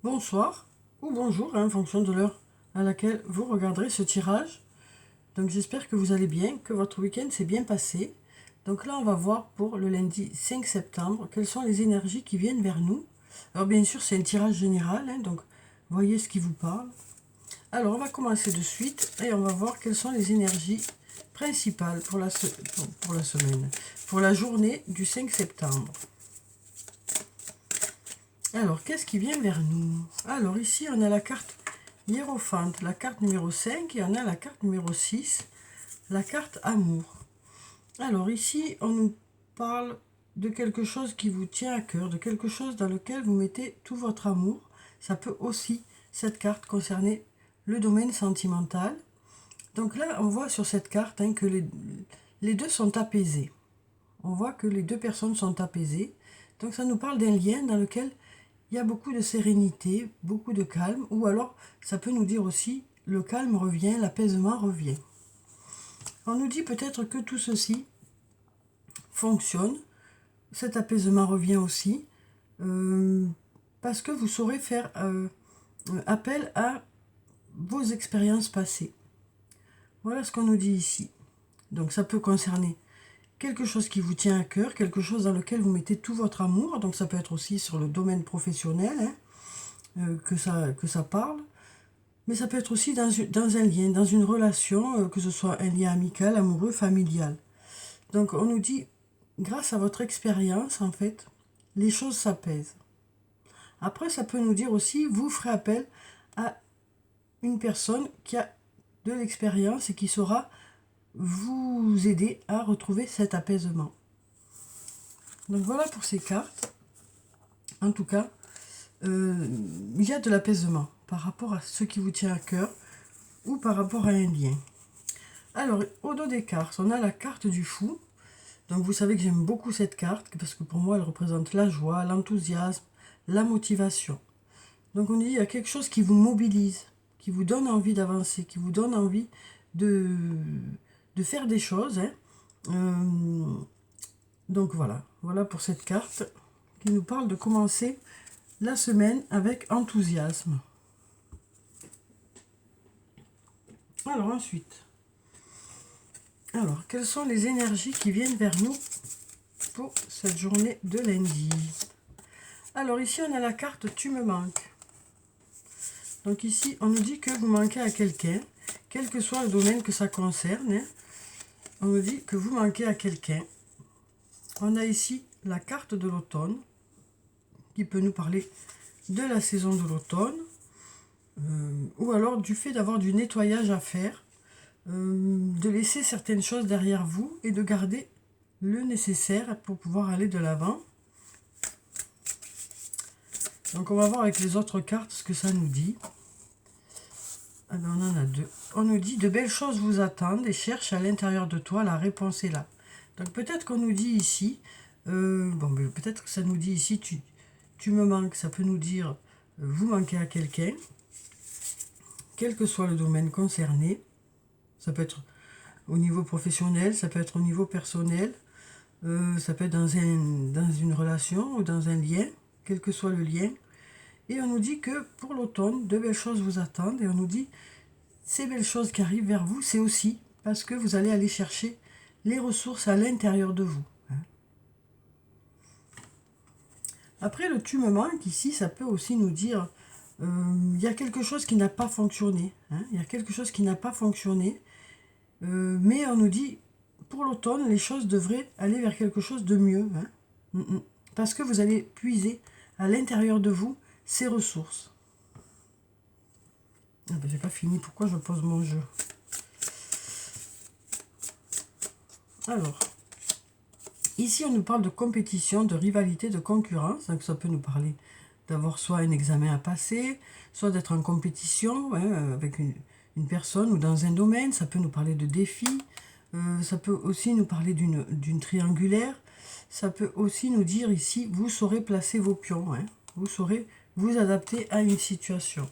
bonsoir ou bonjour, en fonction de l'heure à laquelle vous regarderez ce tirage. Donc j'espère que vous allez bien, que votre week-end s'est bien passé. Donc là, on va voir pour le lundi 5 septembre, quelles sont les énergies qui viennent vers nous. Alors bien sûr, c'est un tirage général, donc voyez ce qui vous parle. Alors on va commencer de suite et on va voir quelles sont les énergies principales pour la semaine, pour la journée du 5 septembre. Alors, qu'est-ce qui vient vers nous? Alors, ici, on a la carte Hiérophante, la carte numéro 5, et on a la carte numéro 6, la carte Amour. Alors, ici, on nous parle de quelque chose qui vous tient à cœur, de quelque chose dans lequel vous mettez tout votre amour. Ça peut aussi, cette carte, concerner le domaine sentimental. Donc là, on voit sur cette carte que les deux sont apaisés. On voit que les deux personnes sont apaisées. Donc, ça nous parle d'un lien dans lequel il y a beaucoup de sérénité, beaucoup de calme, ou alors ça peut nous dire aussi le calme revient, l'apaisement revient. On nous dit peut-être que tout ceci fonctionne, cet apaisement revient aussi, parce que vous saurez faire appel à vos expériences passées. Voilà ce qu'on nous dit ici. Donc ça peut concerner quelque chose qui vous tient à cœur, quelque chose dans lequel vous mettez tout votre amour, donc ça peut être aussi sur le domaine professionnel, que ça parle, mais ça peut être aussi dans un lien, dans une relation, que ce soit un lien amical, amoureux, familial. Donc on nous dit, grâce à votre expérience, en fait, les choses s'apaisent. Après, ça peut nous dire aussi, vous ferez appel à une personne qui a de l'expérience et qui saura vous aider à retrouver cet apaisement. Donc voilà pour ces cartes. En tout cas, il y a de l'apaisement par rapport à ce qui vous tient à cœur ou par rapport à un lien. Alors, au dos des cartes, on a la carte du fou. Donc vous savez que j'aime beaucoup cette carte parce que pour moi, elle représente la joie, l'enthousiasme, la motivation. Donc on dit il y a quelque chose qui vous mobilise, qui vous donne envie d'avancer, qui vous donne envie de faire des choses. Donc voilà pour cette carte qui nous parle de commencer la semaine avec enthousiasme. Alors ensuite, quelles sont les énergies qui viennent vers nous pour cette journée de lundi? Alors ici, on a la carte Tu me manques. Donc ici, on nous dit que vous manquez à quelqu'un, quel que soit le domaine que ça concerne. On nous dit que vous manquez à quelqu'un. On a ici la carte de l'automne, qui peut nous parler de la saison de l'automne, ou alors du fait d'avoir du nettoyage à faire, de laisser certaines choses derrière vous et de garder le nécessaire pour pouvoir aller de l'avant. Donc on va voir avec les autres cartes ce que ça nous dit. Alors on en a deux. On nous dit de belles choses vous attendent et cherchent à l'intérieur de toi, la réponse est là. Donc peut-être qu'on nous dit ici, peut-être que ça nous dit ici tu me manques, ça peut nous dire vous manquez à quelqu'un, quel que soit le domaine concerné. Ça peut être au niveau professionnel, ça peut être au niveau personnel, ça peut être dans une relation ou dans un lien, quel que soit le lien. Et on nous dit que pour l'automne, de belles choses vous attendent. Et on nous dit, ces belles choses qui arrivent vers vous, c'est aussi parce que vous allez aller chercher les ressources à l'intérieur de vous. Après, le tu me manques, ici, ça peut aussi nous dire, il y a quelque chose qui n'a pas fonctionné. Il y a quelque chose qui n'a pas fonctionné. Mais on nous dit, pour l'automne, les choses devraient aller vers quelque chose de mieux. Parce que vous allez puiser à l'intérieur de vous ces ressources. Ah ben, j'ai pas fini, pourquoi je pose mon jeu? Alors, ici on nous parle de compétition, de rivalité, de concurrence. Donc ça peut nous parler d'avoir soit un examen à passer, soit d'être en compétition avec une personne ou dans un domaine. Ça peut nous parler de défis. Ça peut aussi nous parler d'une triangulaire. Ça peut aussi nous dire ici, vous saurez placer vos pions. Vous saurez vous adapter à une situation.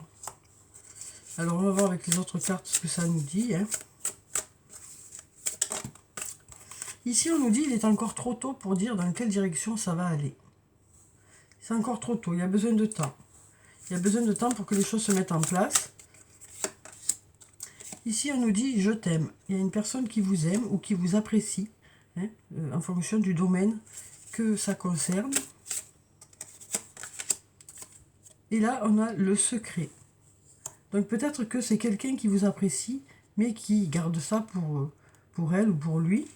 Alors on va voir avec les autres cartes ce que ça nous dit. Ici on nous dit il est encore trop tôt pour dire dans quelle direction ça va aller. C'est encore trop tôt, il y a besoin de temps. Il y a besoin de temps pour que les choses se mettent en place. Ici, on nous dit « je t'aime ». Il y a une personne qui vous aime ou qui vous apprécie, hein, en fonction du domaine que ça concerne. Et là, on a le secret. Donc peut-être que c'est quelqu'un qui vous apprécie, mais qui garde ça pour elle ou pour lui.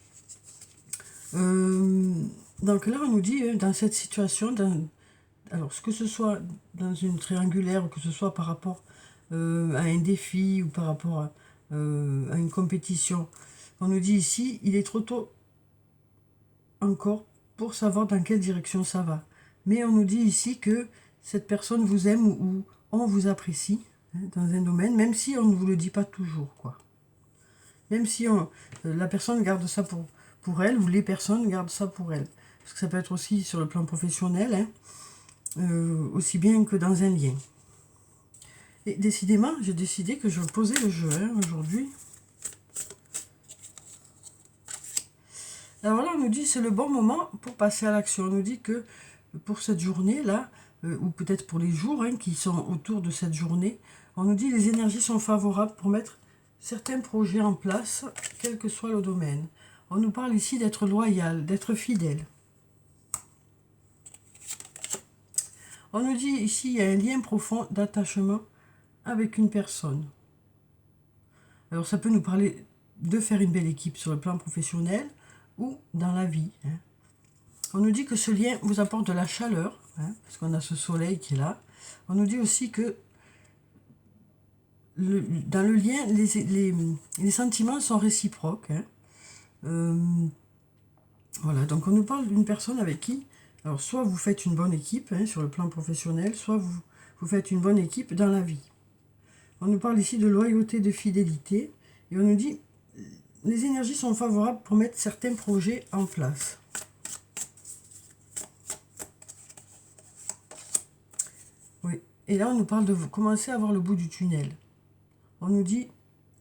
Donc là, on nous dit, dans cette situation, alors que ce soit dans une triangulaire, ou que ce soit par rapport à un défi, ou par rapport à une compétition, on nous dit ici, il est trop tôt encore pour savoir dans quelle direction ça va. Mais on nous dit ici que cette personne vous aime ou on vous apprécie, hein, dans un domaine, même si on ne vous le dit pas toujours, quoi. Même si la personne garde ça pour elle, ou les personnes gardent ça pour elle. Parce que ça peut être aussi sur le plan professionnel, hein, aussi bien que dans un lien. Et décidément, j'ai décidé que je posais le jeu, hein, aujourd'hui. Alors là, on nous dit c'est le bon moment pour passer à l'action. On nous dit que pour cette journée-là, ou peut-être pour les jours, hein, qui sont autour de cette journée, on nous dit les énergies sont favorables pour mettre certains projets en place, quel que soit le domaine. On nous parle ici d'être loyal, d'être fidèle. On nous dit ici il y a un lien profond d'attachement avec une personne. Alors ça peut nous parler de faire une belle équipe sur le plan professionnel ou dans la vie, hein. On nous dit que ce lien vous apporte de la chaleur, hein, parce qu'on a ce soleil qui est là. On nous dit aussi que dans le lien, les sentiments sont réciproques, hein. Voilà, donc on nous parle d'une personne avec qui, alors soit vous faites une bonne équipe, hein, sur le plan professionnel, soit vous faites une bonne équipe dans la vie. On nous parle ici de loyauté, de fidélité, et on nous dit les énergies sont favorables pour mettre certains projets en place. Oui, et là on nous parle de commencer à voir le bout du tunnel. On nous dit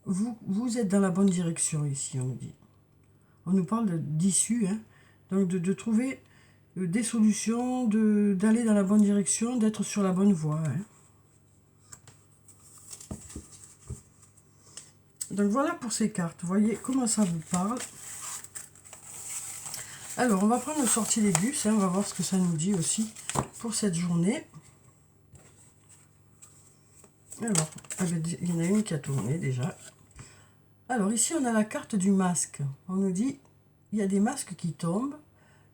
vous êtes dans la bonne direction ici, on nous dit. On nous parle d'issue, hein, donc de trouver des solutions, d'aller dans la bonne direction, d'être sur la bonne voie, hein. Donc voilà pour ces cartes, vous voyez comment ça vous parle. Alors on va prendre le sortilège, hein, on va voir ce que ça nous dit aussi pour cette journée. Alors, il y en a une qui a tourné déjà. Alors ici on a la carte du masque. On nous dit il y a des masques qui tombent.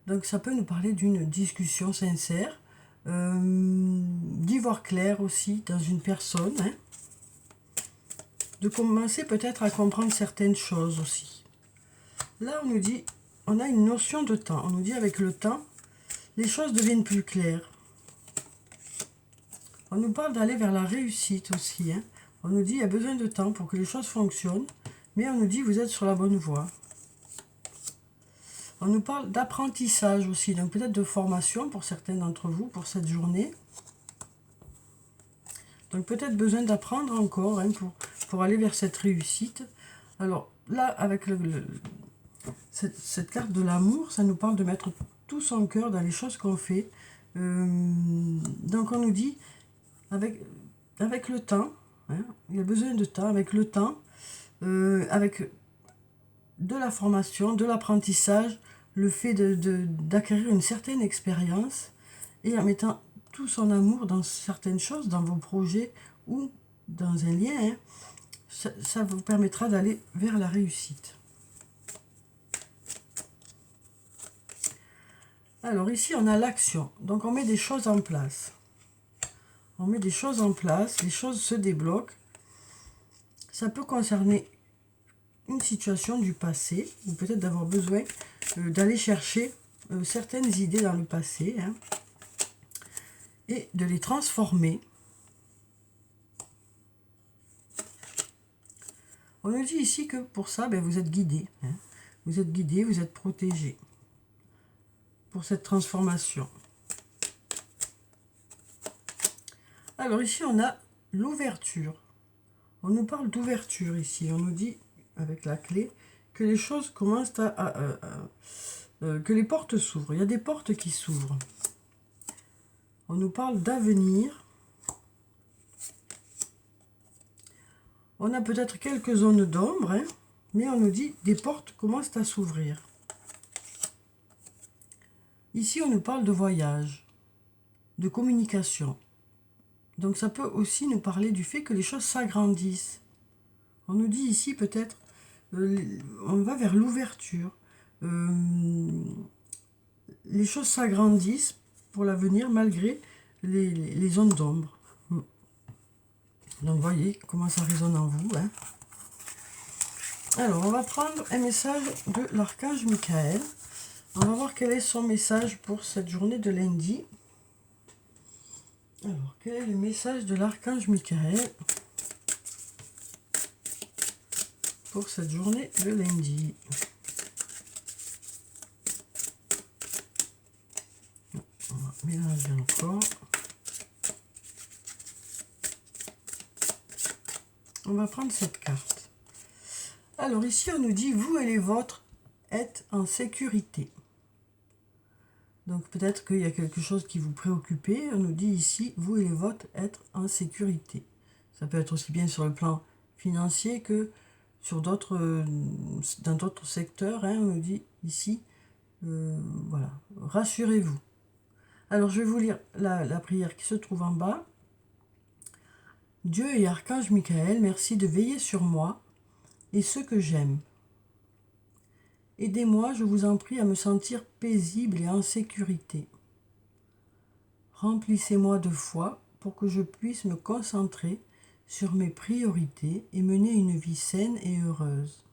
Donc ça peut nous parler d'une discussion sincère, d'y voir clair aussi dans une personne, hein. De commencer peut-être à comprendre certaines choses aussi. Là, on nous dit, on a une notion de temps. On nous dit avec le temps, les choses deviennent plus claires. On nous parle d'aller vers la réussite aussi, hein. On nous dit, il y a besoin de temps pour que les choses fonctionnent, mais on nous dit, vous êtes sur la bonne voie. On nous parle d'apprentissage aussi, donc peut-être de formation pour certains d'entre vous, pour cette journée. Donc peut-être besoin d'apprendre encore, hein, pour aller vers cette réussite. Alors là, avec cette carte de l'amour, ça nous parle de mettre tout son cœur dans les choses qu'on fait. Donc on nous dit, avec le temps, hein, il y a besoin de temps, avec le temps, avec de la formation, de l'apprentissage, le fait d'acquérir une certaine expérience, et en mettant tout son amour dans certaines choses, dans vos projets ou dans un lien, hein, ça vous permettra d'aller vers la réussite. Alors ici on a l'action, donc on met des choses en place. On met des choses en place, les choses se débloquent. Ça peut concerner une situation du passé, ou peut-être d'avoir besoin d'aller chercher certaines idées dans le passé, hein, et de les transformer. On nous dit ici que pour ça, ben, vous êtes guidé, hein. Vous êtes guidé, vous êtes protégé pour cette transformation. Alors ici, on a l'ouverture. On nous parle d'ouverture ici. On nous dit, avec la clé, que les choses commencent que les portes s'ouvrent. Il y a des portes qui s'ouvrent. On nous parle d'avenir. On a peut-être quelques zones d'ombre, hein, mais on nous dit des portes commencent à s'ouvrir. Ici, on nous parle de voyage, de communication. Donc ça peut aussi nous parler du fait que les choses s'agrandissent. On nous dit ici peut-être, on va vers l'ouverture. Les choses s'agrandissent pour l'avenir malgré les zones d'ombre. Donc voyez comment ça résonne en vous. Hein. Alors on va prendre un message de l'archange Michael. On va voir quel est son message pour cette journée de lundi. Alors quel est le message de l'archange Michael pour cette journée de lundi? On va mélanger encore. On va prendre cette carte. Alors ici, on nous dit, vous et les vôtres êtes en sécurité. Donc peut-être qu'il y a quelque chose qui vous préoccupe. On nous dit ici, vous et les vôtres êtes en sécurité. Ça peut être aussi bien sur le plan financier que sur d'autres, dans d'autres secteurs. Hein, on nous dit ici, voilà, rassurez-vous. Alors je vais vous lire la prière qui se trouve en bas. Dieu et Archange Michael, merci de veiller sur moi et ceux que j'aime. Aidez-moi, je vous en prie, à me sentir paisible et en sécurité. Remplissez-moi de foi pour que je puisse me concentrer sur mes priorités et mener une vie saine et heureuse.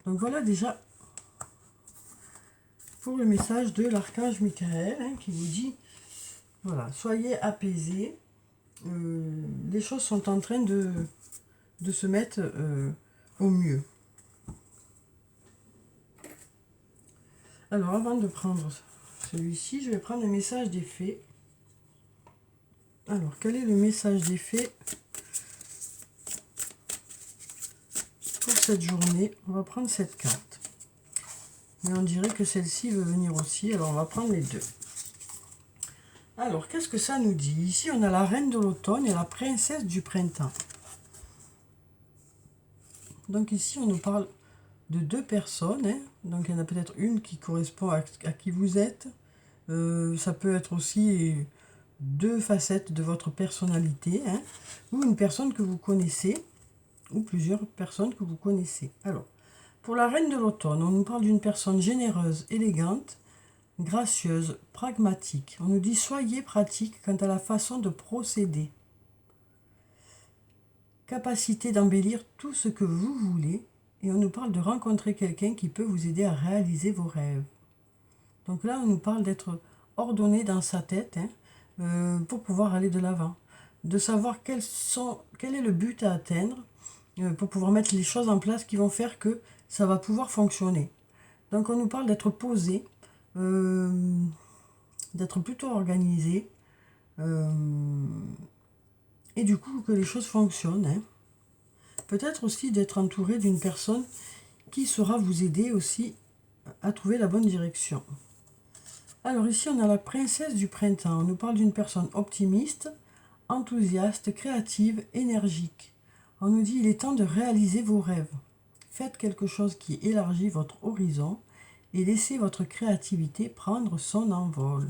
Donc voilà déjà pour le message de l'Archange Michael, hein, qui vous dit, voilà, soyez apaisés. Les choses sont en train de se mettre au mieux. Alors avant de prendre celui-ci, je vais prendre le message des fées. Alors quel est le message des fées pour cette journée? On va prendre cette carte. Mais on dirait que celle-ci veut venir aussi, alors on va prendre les deux. Alors, qu'est-ce que ça nous dit? Ici, on a la reine de l'automne et la princesse du printemps. Donc ici, on nous parle de deux personnes. Hein. Donc, il y en a peut-être une qui correspond à qui vous êtes. Ça peut être aussi deux facettes de votre personnalité. Hein, ou une personne que vous connaissez. Ou plusieurs personnes que vous connaissez. Alors, pour la reine de l'automne, on nous parle d'une personne généreuse, élégante, gracieuse, pragmatique. On nous dit soyez pratique quant à la façon de procéder. Capacité d'embellir tout ce que vous voulez. Et on nous parle de rencontrer quelqu'un qui peut vous aider à réaliser vos rêves. Donc là, on nous parle d'être ordonné dans sa tête, hein, pour pouvoir aller de l'avant. De savoir quel est le but à atteindre, pour pouvoir mettre les choses en place qui vont faire que ça va pouvoir fonctionner. Donc on nous parle d'être posé, d'être plutôt organisé, et du coup que les choses fonctionnent. Hein. Peut-être aussi d'être entouré d'une personne qui saura vous aider aussi à trouver la bonne direction. Alors ici on a la princesse du printemps. On nous parle d'une personne optimiste, enthousiaste, créative, énergique. On nous dit il est temps de réaliser vos rêves. Faites quelque chose qui élargit votre horizon et laissez votre créativité prendre son envol.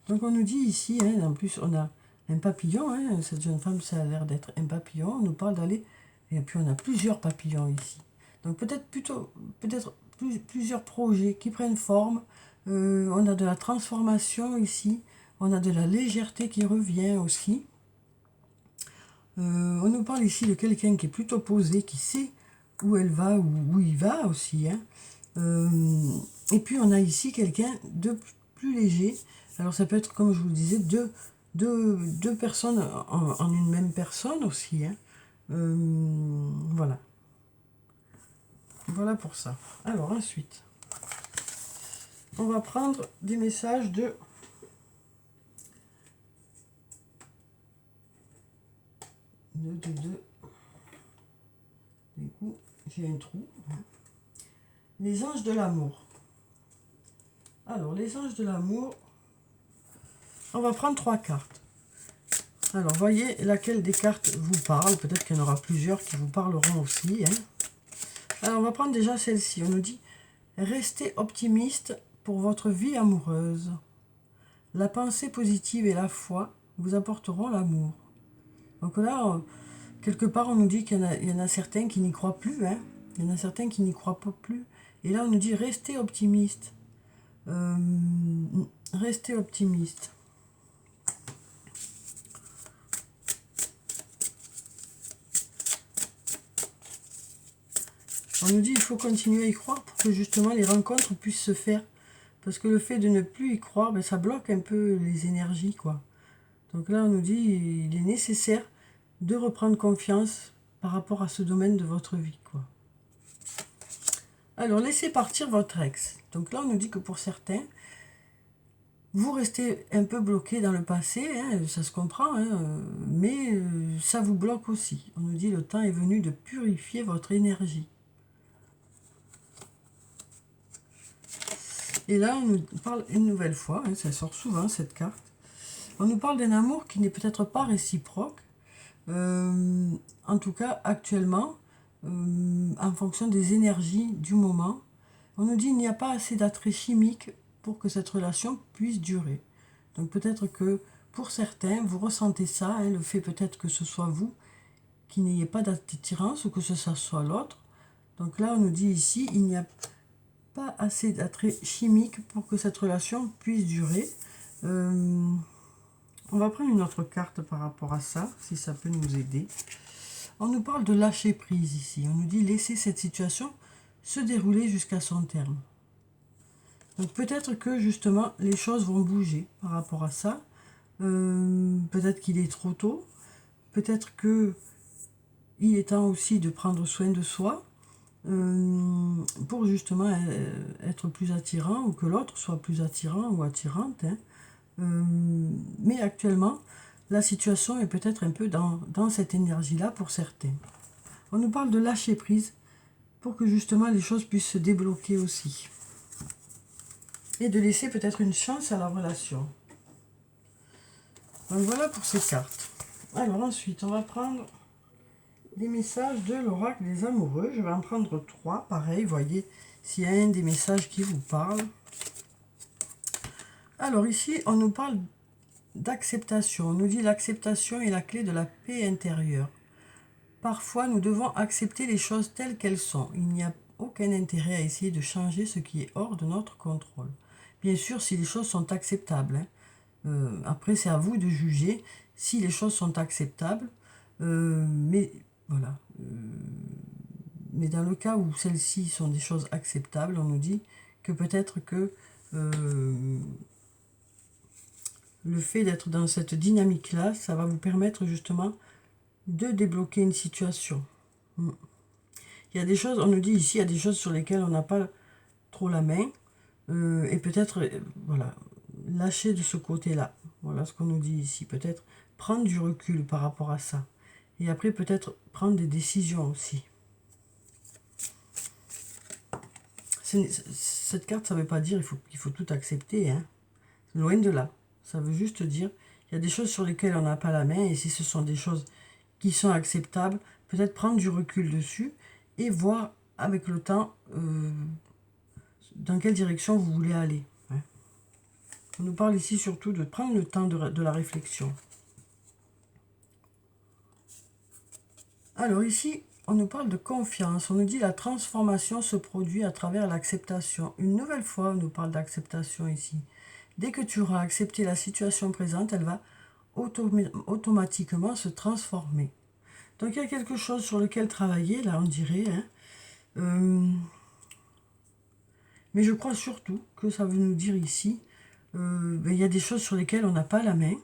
Donc on nous dit ici, hein, en plus on a un papillon, hein, cette jeune femme ça a l'air d'être un papillon, on nous parle d'aller, et puis on a plusieurs papillons ici. Donc peut-être plusieurs projets qui prennent forme, on a de la transformation ici, on a de la légèreté qui revient aussi. On nous parle ici de quelqu'un qui est plutôt posé, qui sait où elle va, où il va aussi. Hein. Et puis on a ici quelqu'un de plus léger. Alors ça peut être, comme je vous le disais, deux personnes en une même personne aussi. Hein. Voilà. Voilà pour ça. Alors ensuite, on va prendre des messages de... Du coup, j'ai un trou. Les anges de l'amour. Alors, les anges de l'amour, on va prendre 3 cartes. Alors, voyez laquelle des cartes vous parle. Peut-être qu'il y en aura plusieurs qui vous parleront aussi. Hein. Alors, on va prendre déjà celle-ci. On nous dit « Restez optimiste pour votre vie amoureuse. La pensée positive et la foi vous apporteront l'amour. » Donc là, quelque part, on nous dit qu'il y en a certains qui n'y croient plus. Hein. Il y en a certains qui n'y croient pas plus. Et là, on nous dit « Restez optimiste. Restez optimiste. » On nous dit il faut continuer à y croire pour que justement les rencontres puissent se faire. Parce que le fait de ne plus y croire, ben, ça bloque un peu les énergies, quoi. Donc là, on nous dit il est nécessaire de reprendre confiance par rapport à ce domaine de votre vie, quoi. Alors, laissez partir votre ex. Donc là, on nous dit que pour certains, vous restez un peu bloqué dans le passé, hein, ça se comprend, hein, mais ça vous bloque aussi. On nous dit le temps est venu de purifier votre énergie. Et là, on nous parle une nouvelle fois, hein, ça sort souvent cette carte, on nous parle d'un amour qui n'est peut-être pas réciproque, en tout cas actuellement, en fonction des énergies du moment. On nous dit qu'il n'y a pas assez d'attrait chimique pour que cette relation puisse durer. Donc peut-être que pour certains, vous ressentez ça, hein, le fait peut-être que ce soit vous qui n'ayez pas d'attirance ou que ce soit l'autre. Donc là, on nous dit ici, il n'y a pas assez d'attrait chimique pour que cette relation puisse durer. On va prendre une autre carte par rapport à ça, si ça peut nous aider. On nous parle de lâcher prise ici. On nous dit laisser cette situation se dérouler jusqu'à son terme. Donc peut-être que justement les choses vont bouger par rapport à ça. Peut-être qu'il est trop tôt. Peut-être que il est temps aussi de prendre soin de soi. Pour justement être plus attirant ou que l'autre soit plus attirant ou attirante. Hein. Mais actuellement, la situation est peut-être un peu dans cette énergie-là pour certains. On nous parle de lâcher prise pour que justement les choses puissent se débloquer aussi. Et de laisser peut-être une chance à la relation. Donc voilà pour ces cartes. Alors ensuite, on va prendre des messages de l'oracle des amoureux. Je vais en prendre 3, pareil, voyez s'il y a un des messages qui vous parle. Alors ici, on nous parle d'acceptation. On nous dit l'acceptation est la clé de la paix intérieure. Parfois, nous devons accepter les choses telles qu'elles sont. Il n'y a aucun intérêt à essayer de changer ce qui est hors de notre contrôle. Bien sûr, si les choses sont acceptables. Hein. Après, c'est à vous de juger si les choses sont acceptables. Mais voilà. Mais dans le cas où celles-ci sont des choses acceptables, on nous dit que peut-être que le fait d'être dans cette dynamique-là, ça va vous permettre justement de débloquer une situation. Il y a des choses, on nous dit ici, il y a des choses sur lesquelles on n'a pas trop la main. Et peut-être, voilà, lâcher de ce côté-là. Voilà ce qu'on nous dit ici. Peut-être prendre du recul par rapport à ça. Et après, peut-être prendre des décisions aussi. Cette carte, ça ne veut pas dire qu'il faut tout accepter. Hein. Loin de là. Ça veut juste dire qu'il y a des choses sur lesquelles on n'a pas la main. Et si ce sont des choses qui sont acceptables, peut-être prendre du recul dessus et voir avec le temps dans quelle direction vous voulez aller. Hein. On nous parle ici surtout de prendre le temps de la réflexion. Alors ici, on nous parle de confiance. On nous dit la transformation se produit à travers l'acceptation. Une nouvelle fois, on nous parle d'acceptation ici. Dès que tu auras accepté la situation présente, elle va automatiquement se transformer. Donc il y a quelque chose sur lequel travailler, là on dirait. Hein. Mais je crois surtout que ça veut nous dire ici, il y a des choses sur lesquelles on n'a pas la main.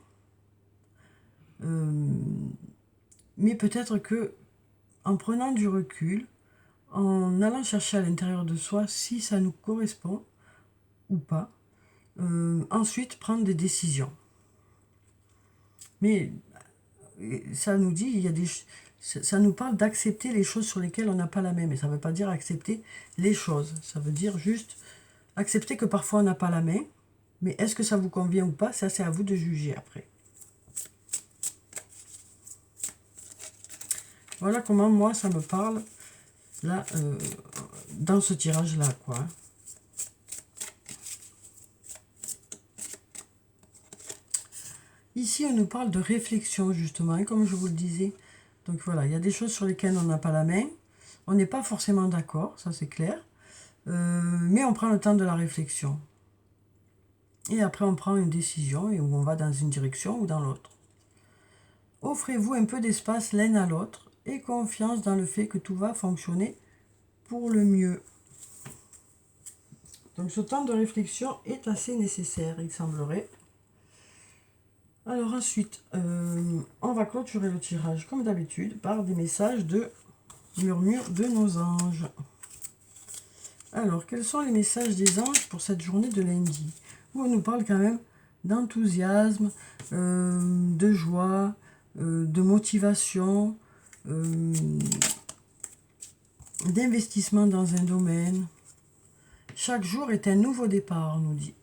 Mais peut-être que en prenant du recul, en allant chercher à l'intérieur de soi si ça nous correspond ou pas, ensuite prendre des décisions. Mais ça nous dit, ça nous parle d'accepter les choses sur lesquelles on n'a pas la main, mais ça ne veut pas dire accepter les choses, ça veut dire juste accepter que parfois on n'a pas la main, mais est-ce que ça vous convient ou pas, ça c'est à vous de juger après. Voilà comment moi ça me parle là dans ce tirage là quoi. Ici on nous parle de réflexion justement, et comme je vous le disais. Donc voilà, il y a des choses sur lesquelles on n'a pas la main. On n'est pas forcément d'accord, ça c'est clair. Mais on prend le temps de la réflexion. Et après on prend une décision et où on va dans une direction ou dans l'autre. Offrez-vous un peu d'espace l'un à l'autre et confiance dans le fait que tout va fonctionner pour le mieux. Donc ce temps de réflexion est assez nécessaire, il semblerait. Alors ensuite, on va clôturer le tirage comme d'habitude par des messages de murmure de nos anges. Alors, quels sont les messages des anges pour cette journée de lundi? Où on nous parle quand même d'enthousiasme, de joie, de motivation, d'investissement dans un domaine. Chaque jour est un nouveau départ, on nous dit.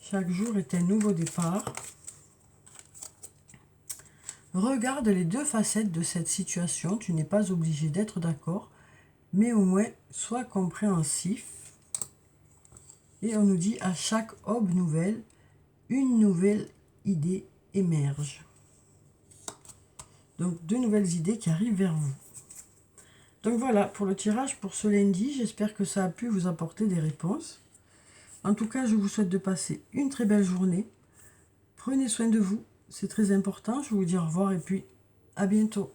Chaque jour est un nouveau départ. Regarde les deux facettes de cette situation. Tu n'es pas obligé d'être d'accord, mais au moins sois compréhensif. Et on nous dit à chaque aube nouvelle, une nouvelle idée émerge. Donc deux nouvelles idées qui arrivent vers vous. Donc voilà pour le tirage pour ce lundi. J'espère que ça a pu vous apporter des réponses. En tout cas, je vous souhaite de passer une très belle journée. Prenez soin de vous, c'est très important. Je vous dis au revoir et puis à bientôt.